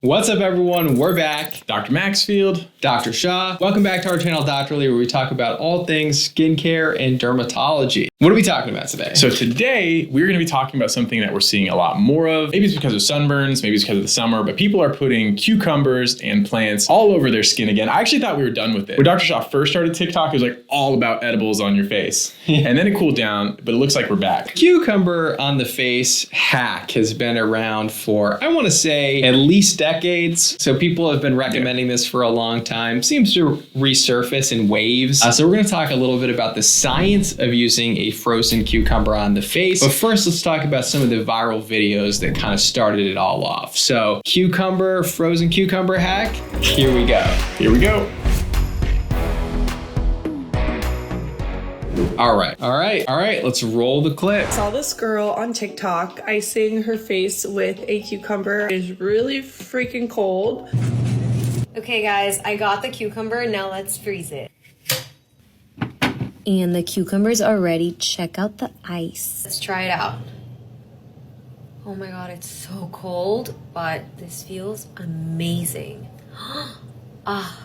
What's up, everyone? We're back. Dr. Maxfield. Dr. Shah. Welcome back to our channel, Doctorly, where we talk about all things skincare and dermatology. What are we talking about today? So today, we're going to be talking about something that we're seeing a lot more of. Maybe it's because of sunburns, maybe it's because of the summer, but people are putting cucumbers and plants all over their skin again. I actually thought we were done with it. When Dr. Shah first started TikTok, it was like all about edibles on your face. And then it cooled down, but it looks like we're back. Cucumber on the face hack has been around for, I want to say, at least decades. So people have been recommending this for a long time. Seems to resurface in waves. So we're going to talk a little bit about the science of using a frozen cucumber on the face. But first, let's talk about some of the viral videos that kind of started it all off. So frozen cucumber hack. Here we go. Here we go. All right. Let's roll the clip. Saw this girl on TikTok icing her face with a cucumber. It's really freaking cold. Okay guys, I got the cucumber, now let's freeze it. And the cucumbers are ready. Check out the ice. Let's try it out. Oh my god, it's so cold, but this feels amazing. I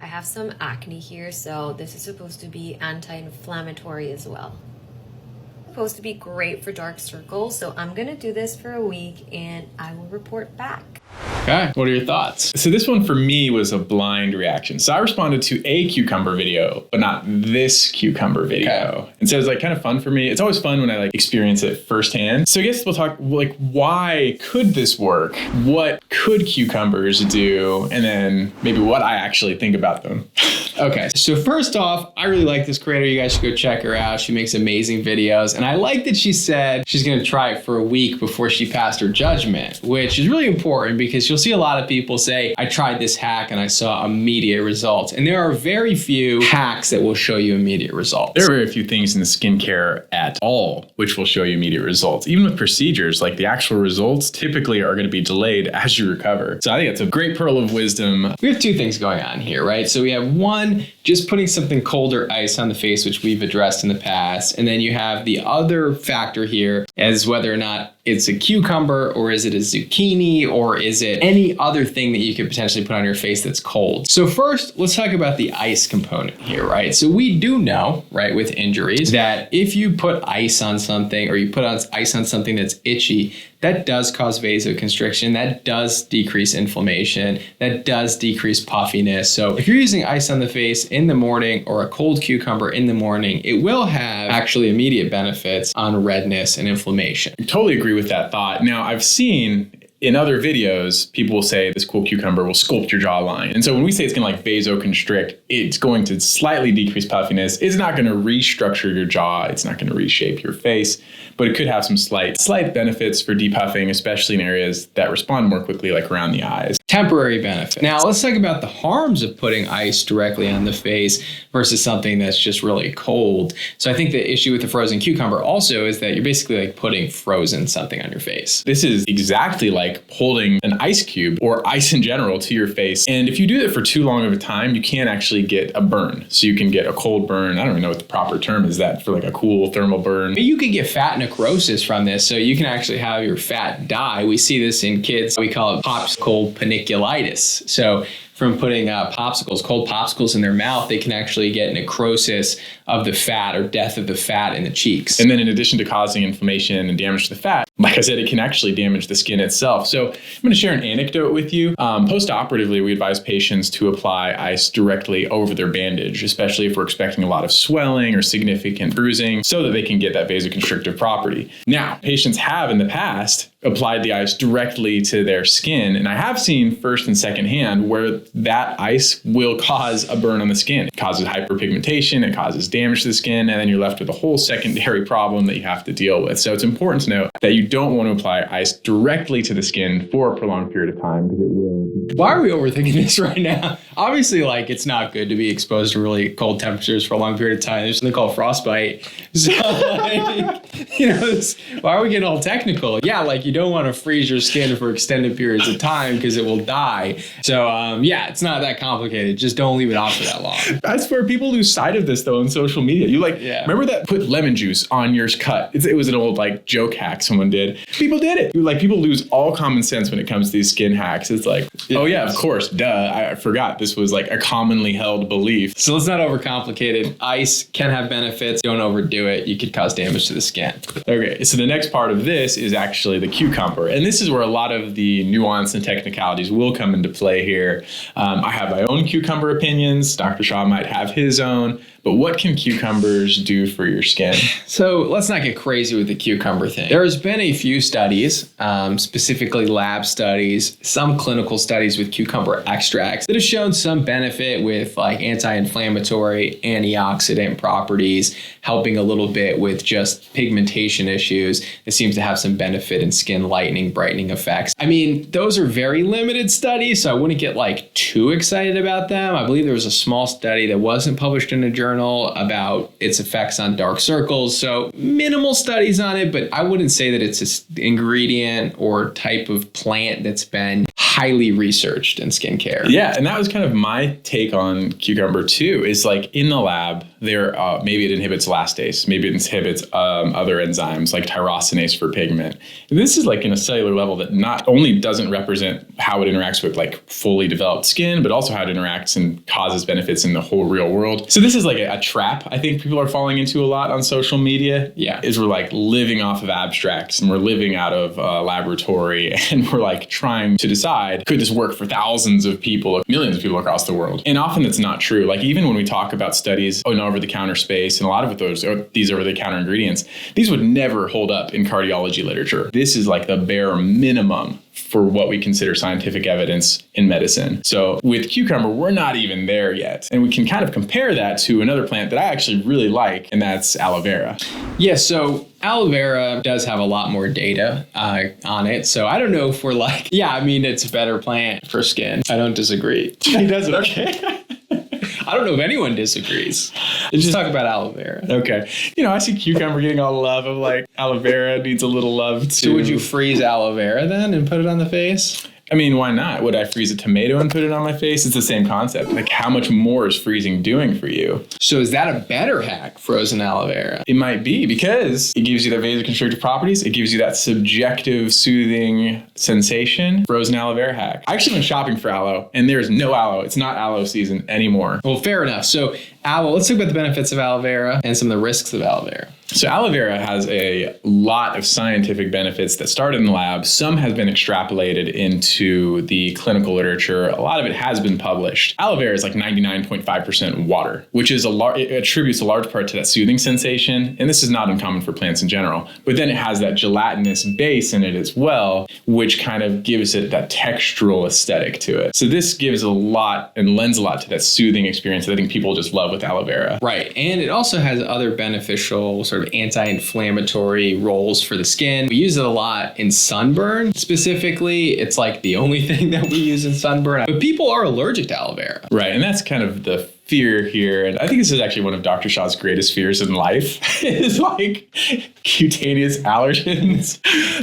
have some acne here, so this is supposed to be anti-inflammatory as well. It's supposed to be great for dark circles, so I'm gonna do this for a week and I will report back. Okay, what are your thoughts? So this one for me was a blind reaction. So I responded to a cucumber video, but not this cucumber video. Okay. And so it was like kind of fun for me. It's always fun when I experience it firsthand. So I guess we'll talk why could this work? What could cucumbers do? And then maybe what I actually think about them. Okay, so first off, I really like this creator. You guys should go check her out. She makes amazing videos. And I like that she said she's gonna try it for a week before she passed her judgment, which is really important because you'll see a lot of people say, I tried this hack and I saw immediate results. And there are very few hacks that will show you immediate results. There are very few things in the skincare at all which will show you immediate results. Even with procedures, like the actual results typically are gonna be delayed as you recover. So I think it's a great pearl of wisdom. We have two things going on here, right? So we have one, just putting something colder ice on the face, which we've addressed in the past. And then you have the other factor here as whether or not it's a cucumber or is it a zucchini or is it any other thing that you could potentially put on your face that's cold. So first, let's talk about the ice component here, right? So we do know, right, with injuries that if you put ice on something or you put ice on something that's itchy, that does cause vasoconstriction, that does decrease inflammation, that does decrease puffiness. So if you're using ice on the face in the morning or a cold cucumber in the morning, it will have actually immediate benefits on redness and inflammation. I totally agree with that thought. Now, I've seen in other videos, people will say this cool cucumber will sculpt your jawline. And so when we say it's gonna vasoconstrict, it's going to slightly decrease puffiness. It's not gonna restructure your jaw. It's not gonna reshape your face, but it could have some slight benefits for depuffing, especially in areas that respond more quickly, like around the eyes. Temporary benefit. Now let's talk about the harms of putting ice directly on the face versus something that's just really cold. So I think the issue with the frozen cucumber also is that you're basically putting frozen something on your face. This is exactly like holding an ice cube or ice in general to your face. And if you do that for too long of a time, you can actually get a burn. So you can get a cold burn. I don't even know what the proper term is that for a cool thermal burn. You could get fat necrosis from this. So you can actually have your fat die. We see this in kids. We call it popsicle paniculitis. So from putting cold popsicles in their mouth, they can actually get necrosis of the fat or death of the fat in the cheeks. And then in addition to causing inflammation and damage to the fat, like I said, it can actually damage the skin itself. So I'm going to share an anecdote with you. Post-operatively, we advise patients to apply ice directly over their bandage, especially if we're expecting a lot of swelling or significant bruising, so that they can get that vasoconstrictive property. Now, patients have in the past applied the ice directly to their skin. And I have seen first and second hand where that ice will cause a burn on the skin. It causes hyperpigmentation, it causes damage to the skin, and then you're left with a whole secondary problem that you have to deal with. So it's important to note that you don't want to apply ice directly to the skin for a prolonged period of time because it will. Why are we overthinking this right now? Obviously, it's not good to be exposed to really cold temperatures for a long period of time. There's something called frostbite. So, why are we getting all technical? Yeah, you don't want to freeze your skin for extended periods of time because it will die. So, it's not that complicated. Just don't leave it off for that long. That's where people lose sight of this, though, on social social media. Remember that put lemon juice on your cut? It was an old like joke hack someone did. People did it. Like people lose all common sense when it comes to these skin hacks. It's like, oh yeah, of course, duh. I forgot this was like a commonly held belief. So let's not overcomplicate it. Ice can have benefits. Don't overdo it. You could cause damage to the skin. Okay, so the next part of this is actually the cucumber. And this is where a lot of the nuance and technicalities will come into play here. I have my own cucumber opinions. Dr. Shaw might have his own. But what can cucumbers do for your skin? So let's not get crazy with the cucumber thing. There's been a few studies, specifically lab studies, some clinical studies with cucumber extracts that have shown some benefit with like anti-inflammatory, antioxidant properties, helping a little bit with just pigmentation issues. It seems to have some benefit in skin lightening, brightening effects. I mean, those are very limited studies, so I wouldn't get like too excited about them. I believe there was a small study that wasn't published in a journal about its effects on dark circles. So minimal studies on it, but I wouldn't say that it's an ingredient or type of plant that's been highly researched in skincare. Yeah, and that was kind of my take on cucumber too, is like in the lab, maybe it inhibits elastase, maybe it inhibits other enzymes like tyrosinase for pigment. And this is like in a cellular level that not only doesn't represent how it interacts with like fully developed skin, but also how it interacts and causes benefits in the whole real world. So this is like a trap I think people are falling into a lot on social media. Yeah. Is we're like living off of abstracts and we're living out of a laboratory and we're like trying to decide, could this work for thousands of people, millions of people across the world? And often that's not true. Like even when we talk about studies in over-the-counter space and a lot of these over-the-counter ingredients, these would never hold up in cardiology literature. This is like the bare minimum for what we consider scientific evidence in medicine. So with cucumber, we're not even there yet. And we can kind of compare that to another plant that I actually really like, and that's aloe vera. Yeah, so aloe vera does have a lot more data on it. So I don't know if we're like, yeah, I mean, it's a better plant for skin. I don't disagree. He doesn't, okay. I don't know if anyone disagrees. Just talk about aloe vera. Okay. I see cucumber getting all the love of like aloe vera needs a little love too. So would you freeze aloe vera then and put it on the face? I mean, why not? Would I freeze a tomato and put it on my face? It's the same concept. Like how much more is freezing doing for you? So is that a better hack, frozen aloe vera? It might be because it gives you that vasoconstrictive properties. It gives you that subjective soothing sensation. Frozen aloe vera hack. I actually went shopping for aloe and there's no aloe. It's not aloe season anymore. Well, fair enough. So let's talk about the benefits of aloe vera and some of the risks of aloe vera. So aloe vera has a lot of scientific benefits that started in the lab. Some has been extrapolated into the clinical literature. A lot of it has been published. Aloe vera is like 99.5% water, which is it attributes a large part to that soothing sensation. And this is not uncommon for plants in general. But then it has that gelatinous base in it as well, which kind of gives it that textural aesthetic to it. So this gives a lot and lends a lot to that soothing experience that I think people just love with aloe vera. Right. And it also has other beneficial sort of anti-inflammatory roles for the skin. We use it a lot in sunburn. Specifically, it's like the only thing that we use in sunburn. But people are allergic to aloe vera. Right. And that's kind of the fear here. And I think this is actually one of Dr. Shaw's greatest fears in life is like cutaneous allergens.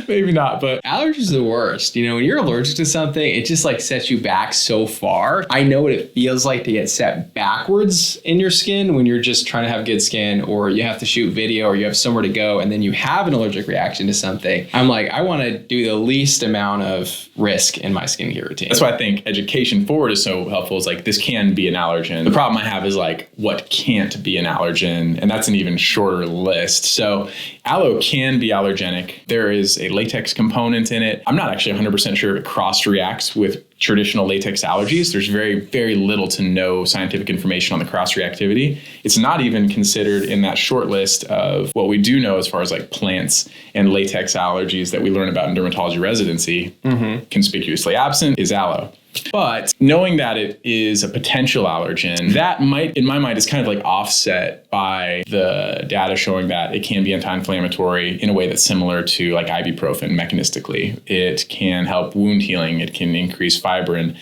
Maybe not, but allergies are the worst. When you're allergic to something, it just like sets you back so far. I know what it feels like to get set backwards in your skin when you're just trying to have good skin, or you have to shoot video, or you have somewhere to go, and then you have an allergic reaction to something. I'm like, I want to do the least amount of risk in my skincare routine. That's why I think education forward is so helpful. Is like, this can be an allergen. The problem I have is like, what can't be an allergen? And that's an even shorter list. So aloe can be allergenic. There is a latex component in it. I'm not actually 100% sure if it cross-reacts with traditional latex allergies. There's very, very little to no scientific information on the cross-reactivity. It's not even considered in that short list of what we do know as far as like plants and latex allergies that we learn about in dermatology residency. Conspicuously absent is aloe. But knowing that it is a potential allergen, that might, in my mind, is kind of like offset by the data showing that it can be anti-inflammatory in a way that's similar to like ibuprofen mechanistically. It can help wound healing. It can increase fibrin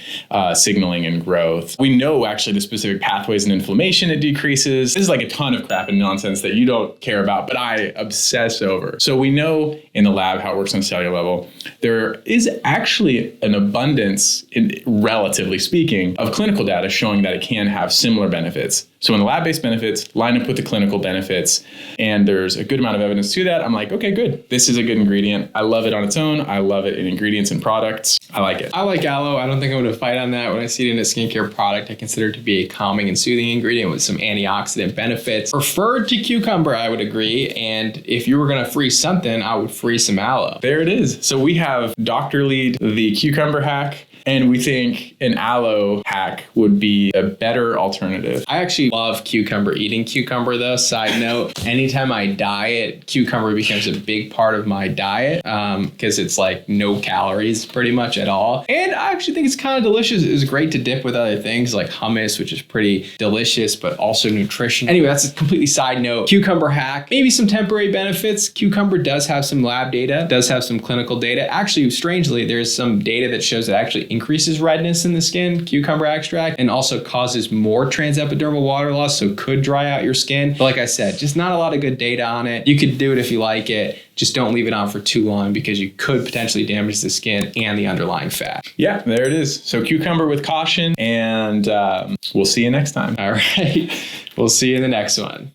signaling and growth. We know actually the specific pathways in inflammation it decreases. This is like a ton of crap and nonsense that you don't care about, but I obsess over. So we know in the lab how it works on a cellular level. There is actually an abundance, relatively speaking, of clinical data showing that it can have similar benefits. So when the lab-based benefits line up with the clinical benefits, and there's a good amount of evidence to that, I'm like, okay, good. This is a good ingredient. I love it on its own. I love it in ingredients and products. I like it. I like aloe. I don't think I'm going to fight on that. When I see it in a skincare product, I consider it to be a calming and soothing ingredient with some antioxidant benefits. Preferred to cucumber, I would agree. And if you were going to freeze something, I would freeze some aloe. There it is. So we have Dr. Lead, the cucumber hack, and we think an aloe hack would be a better alternative. I actually love cucumber. Eating cucumber though, side note, anytime I diet, cucumber becomes a big part of my diet because it's like no calories pretty much at all. And I actually think it's kind of delicious. It's great to dip with other things like hummus, which is pretty delicious, but also nutrition. Anyway, that's a completely side note. Cucumber hack, maybe some temporary benefits. Cucumber does have some lab data, does have some clinical data. Actually, strangely, there's some data that shows it actually increases redness in the skin, cucumber extract, and also causes more transepidermal water loss, so could dry out your skin. But like I said, just not a lot of good data on it. You could do it if you like it. Just don't leave it on for too long because you could potentially damage the skin and the underlying fat. Yeah, there it is. So cucumber with caution, and we'll see you next time. All right. We'll see you in the next one.